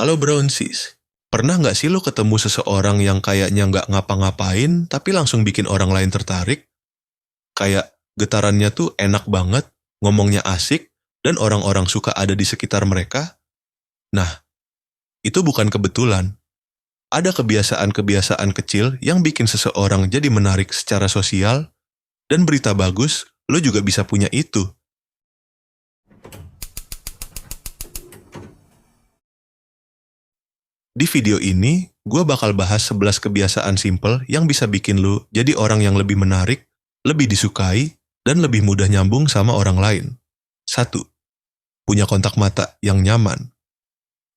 Halo Brownsis, pernah nggak sih lo ketemu seseorang yang kayaknya nggak ngapa-ngapain tapi langsung bikin orang lain tertarik? Kayak getarannya tuh enak banget, ngomongnya asik, dan orang-orang suka ada di sekitar mereka? Nah, itu bukan kebetulan. Ada kebiasaan-kebiasaan kecil yang bikin seseorang jadi menarik secara sosial, dan berita bagus, lo juga bisa punya itu. Di video ini, gue bakal bahas 11 kebiasaan simple yang bisa bikin lu jadi orang yang lebih menarik, lebih disukai, dan lebih mudah nyambung sama orang lain. 1. Punya kontak mata yang nyaman.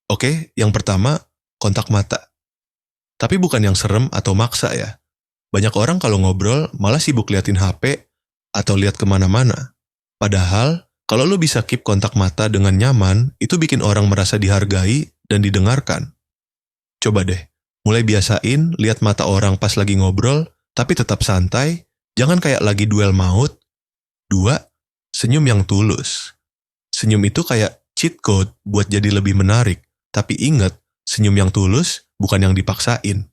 Oke, yang pertama, kontak mata. Tapi bukan yang serem atau maksa ya. Banyak orang kalau ngobrol malah sibuk liatin HP atau lihat kemana-mana. Padahal, kalau lu bisa keep kontak mata dengan nyaman, itu bikin orang merasa dihargai dan didengarkan. Coba deh, mulai biasain lihat mata orang pas lagi ngobrol, tapi tetap santai, jangan kayak lagi duel maut. 2. Senyum yang tulus. Senyum itu kayak cheat code buat jadi lebih menarik, tapi ingat, senyum yang tulus bukan yang dipaksain.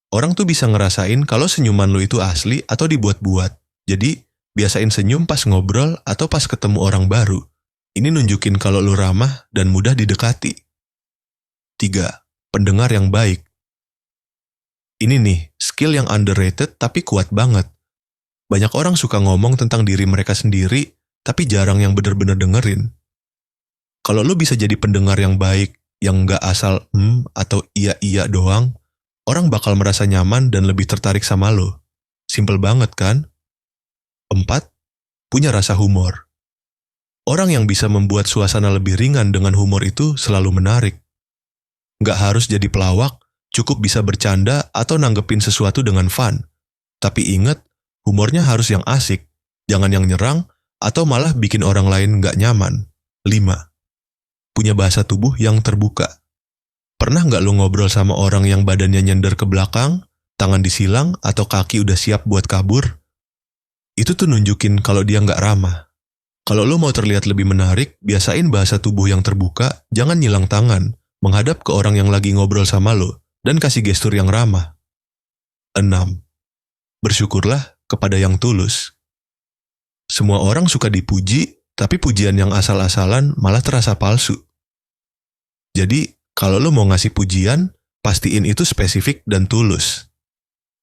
Orang tuh bisa ngerasain kalau senyuman lu itu asli atau dibuat-buat. Jadi, biasain senyum pas ngobrol atau pas ketemu orang baru. Ini nunjukin kalau lu ramah dan mudah didekati. 3. Pendengar yang baik. Ini nih, skill yang underrated tapi kuat banget. Banyak orang suka ngomong tentang diri mereka sendiri, tapi jarang yang bener-bener dengerin. Kalau lu bisa jadi pendengar yang baik, yang nggak asal atau iya-iya doang, orang bakal merasa nyaman dan lebih tertarik sama lo. Simple banget kan? 4. Punya rasa humor. Orang yang bisa membuat suasana lebih ringan dengan humor itu selalu menarik. Nggak harus jadi pelawak, cukup bisa bercanda atau nanggepin sesuatu dengan fun. Tapi ingat, humornya harus yang asik, jangan yang nyerang atau malah bikin orang lain nggak nyaman. 5. Punya bahasa tubuh yang terbuka. Pernah nggak lo ngobrol sama orang yang badannya nyender ke belakang, tangan disilang, atau kaki udah siap buat kabur? Itu tuh nunjukin kalau dia nggak ramah. Kalau lo mau terlihat lebih menarik, biasain bahasa tubuh yang terbuka, jangan nyilang tangan, menghadap ke orang yang lagi ngobrol sama lo, dan kasih gestur yang ramah. 6. Bersyukurlah kepada yang tulus. Semua orang suka dipuji, tapi pujian yang asal-asalan malah terasa palsu. Jadi, kalau lo mau ngasih pujian, pastiin itu spesifik dan tulus.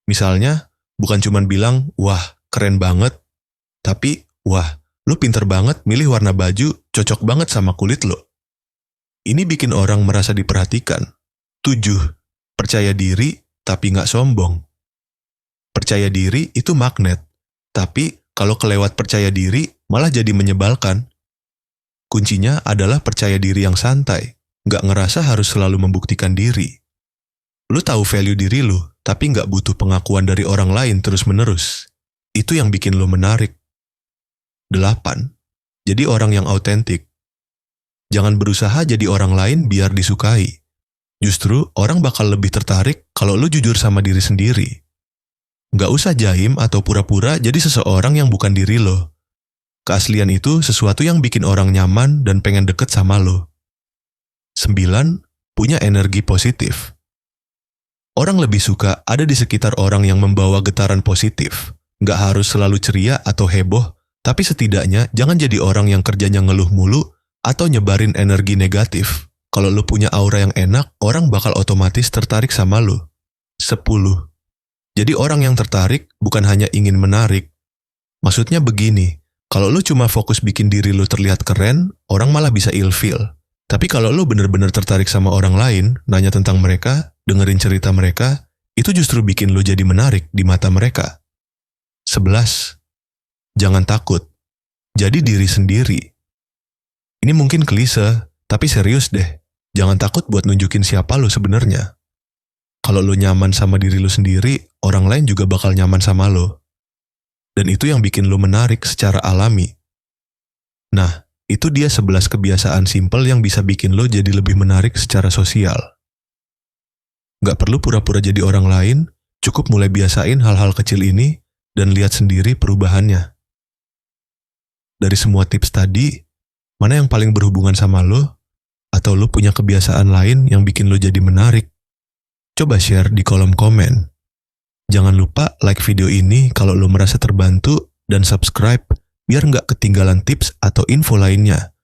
Misalnya, bukan cuman bilang, wah, keren banget, tapi, wah, lo pinter banget milih warna baju, cocok banget sama kulit lo. Ini bikin orang merasa diperhatikan. 7. Percaya diri, tapi nggak sombong. Percaya diri itu magnet, tapi kalau kelewat percaya diri, malah jadi menyebalkan. Kuncinya adalah percaya diri yang santai, nggak ngerasa harus selalu membuktikan diri. Lu tahu value diri lu, tapi nggak butuh pengakuan dari orang lain terus-menerus. Itu yang bikin lu menarik. 8. Jadi orang yang autentik. Jangan berusaha jadi orang lain biar disukai. Justru orang bakal lebih tertarik kalau lu jujur sama diri sendiri. Nggak usah jaim atau pura-pura jadi seseorang yang bukan diri lo. Keaslian itu sesuatu yang bikin orang nyaman dan pengen deket sama lo. 9. Punya energi positif. Orang lebih suka ada di sekitar orang yang membawa getaran positif. Nggak harus selalu ceria atau heboh, tapi setidaknya jangan jadi orang yang kerjanya ngeluh mulu atau nyebarin energi negatif. Kalau lo punya aura yang enak, orang bakal otomatis tertarik sama lo. 10. Jadi orang yang tertarik bukan hanya ingin menarik. Maksudnya begini, kalau lo cuma fokus bikin diri lo terlihat keren, orang malah bisa ilfeel. Tapi kalau lo bener-bener tertarik sama orang lain, nanya tentang mereka, dengerin cerita mereka, itu justru bikin lo jadi menarik di mata mereka. 11. Jangan takut. Jadi diri sendiri. Ini mungkin klise, tapi serius deh. Jangan takut buat nunjukin siapa lo sebenarnya. Kalau lo nyaman sama diri lo sendiri, orang lain juga bakal nyaman sama lo. Dan itu yang bikin lo menarik secara alami. Nah, itu dia 11 kebiasaan simple yang bisa bikin lo jadi lebih menarik secara sosial. Gak perlu pura-pura jadi orang lain, cukup mulai biasain hal-hal kecil ini dan lihat sendiri perubahannya. Dari semua tips tadi, mana yang paling berhubungan sama lo? Atau lu punya kebiasaan lain yang bikin lu jadi menarik? Coba share di kolom komen. Jangan lupa like video ini kalau lu merasa terbantu dan subscribe biar nggak ketinggalan tips atau info lainnya.